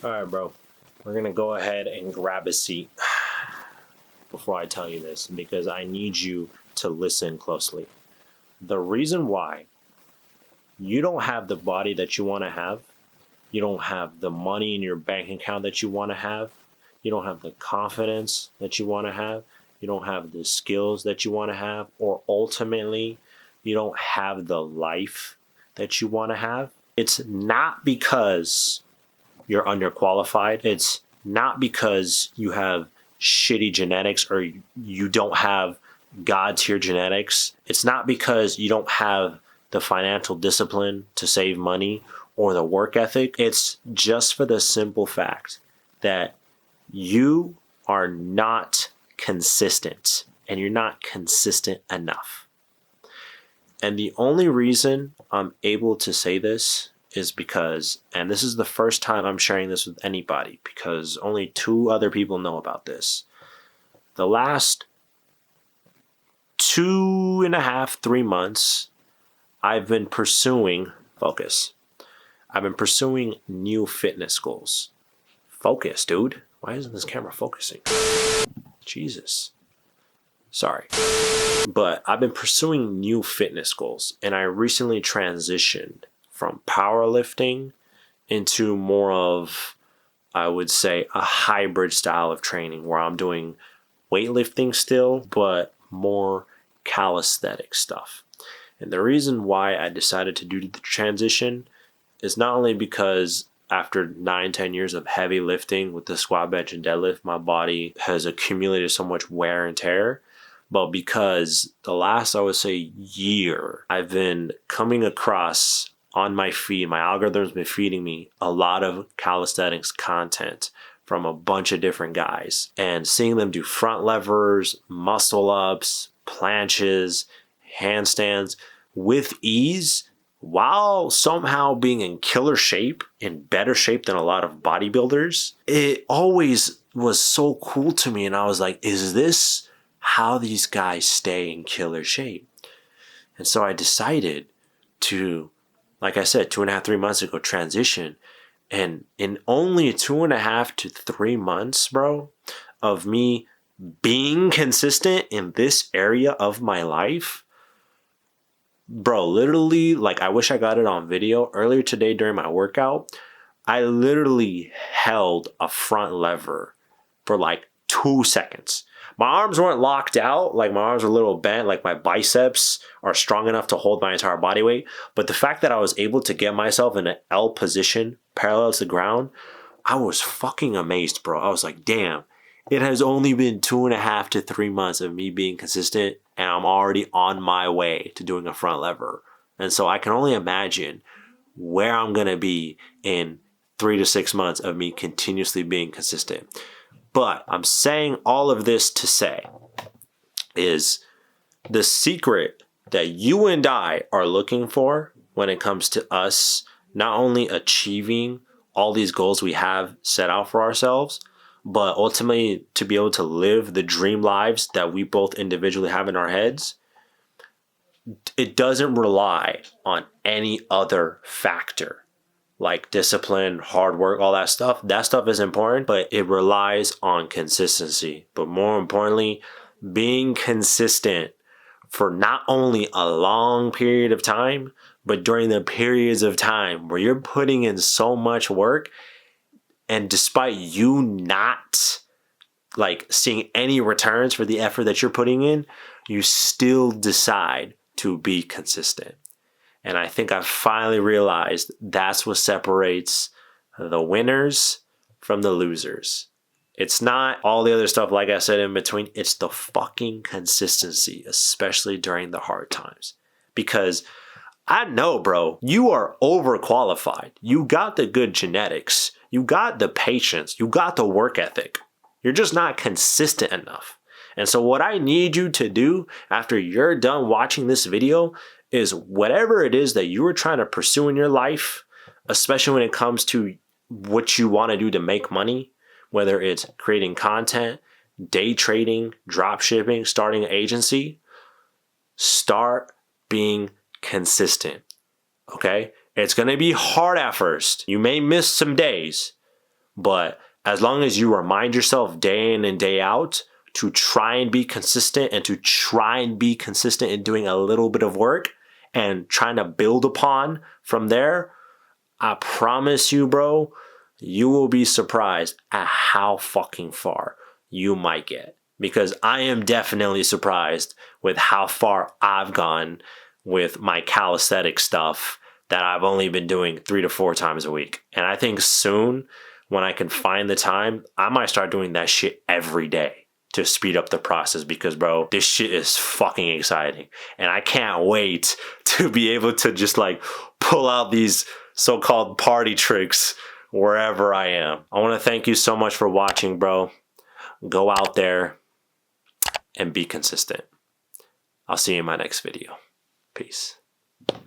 All right, bro. We're going to go ahead and grab a seat before I tell you this because I need you to listen closely. The reason why you don't have the body that you want to have, you don't have the money in your bank account that you want to have, you don't have the confidence that you want to have, you don't have the skills that you want to have, or ultimately, you don't have the life that you want to have. It's not because you're underqualified. It's not because you have shitty genetics or you don't have God tier genetics. It's not because you don't have the financial discipline to save money or the work ethic. It's just for the simple fact that you are not consistent and you're not consistent enough. And the only reason I'm able to say this is because, and this is the first time I'm sharing this with anybody because only 2 other people know about this. The last 2.5, 3 months, I've been pursuing focus. I've been pursuing new fitness goals. Focus, dude. Why isn't this camera focusing? Jesus. Sorry. But I've been pursuing new fitness goals, and I recently transitioned from powerlifting into more of, I would say, a hybrid style of training where I'm doing weightlifting still, but more calisthenic stuff. And the reason why I decided to do the transition is not only because after 9-10 years of heavy lifting with the squat, bench, and deadlift, my body has accumulated so much wear and tear, but because the last, I would say, year, I've been coming across on my feed, my algorithm's been feeding me a lot of calisthenics content from a bunch of different guys and seeing them do front levers, muscle ups, planches, handstands with ease while somehow being in killer shape, in better shape than a lot of bodybuilders. It always was so cool to me. And I was like, is this how these guys stay in killer shape? And so I decided to, like I said, 2.5, 3 months ago, transition. And in only 2.5 to 3 months, bro, of me being consistent in this area of my life, bro, literally, like, I wish I got it on video. Earlier today during my workout, I literally held a front lever for like 2 seconds. My arms weren't locked out, like my arms were a little bent, like my biceps are strong enough to hold my entire body weight. But the fact that I was able to get myself in an L position parallel to the ground, I was fucking amazed, bro. I was like, damn, it has only been 2.5 to 3 months of me being consistent, and I'm already on my way to doing a front lever. And so I can only imagine where I'm going to be in 3 to 6 months of me continuously being consistent. But I'm saying all of this to say is the secret that you and I are looking for when it comes to us not only achieving all these goals we have set out for ourselves, but ultimately to be able to live the dream lives that we both individually have in our heads. It doesn't rely on any other factor like discipline, hard work, all that stuff. That stuff is important, but it relies on consistency. But more importantly, being consistent for not only a long period of time, but during the periods of time where you're putting in so much work, and despite you not like seeing any returns for the effort that you're putting in, you still decide to be consistent. And I think I've finally realized that's what separates the winners from the losers. It's not all the other stuff, like I said, in between. It's the fucking consistency, especially during the hard times. Because I know, bro, you are overqualified. You got the good genetics. You got the patience. You got the work ethic. You're just not consistent enough. And so what I need you to do after you're done watching this video is whatever it is that you are trying to pursue in your life, especially when it comes to what you want to do to make money, whether it's creating content, day trading, drop shipping, starting an agency, start being consistent. Okay? It's going to be hard at first. You may miss some days, But as long as you remind yourself day in and day out to try and be consistent and to try and be consistent in doing a little bit of work and trying to build upon from there, I promise you, bro, you will be surprised at how fucking far you might get. Because I am definitely surprised with how far I've gone with my calisthenic stuff that I've only been doing 3 to 4 times a week. And I think soon, when I can find the time, I might start doing that shit every day to speed up the process because, bro, this shit is fucking exciting. And I can't wait to be able to just like pull out these so-called party tricks wherever I am. I want to thank you so much for watching, bro. Go out there and be consistent. I'll see you in my next video. Peace.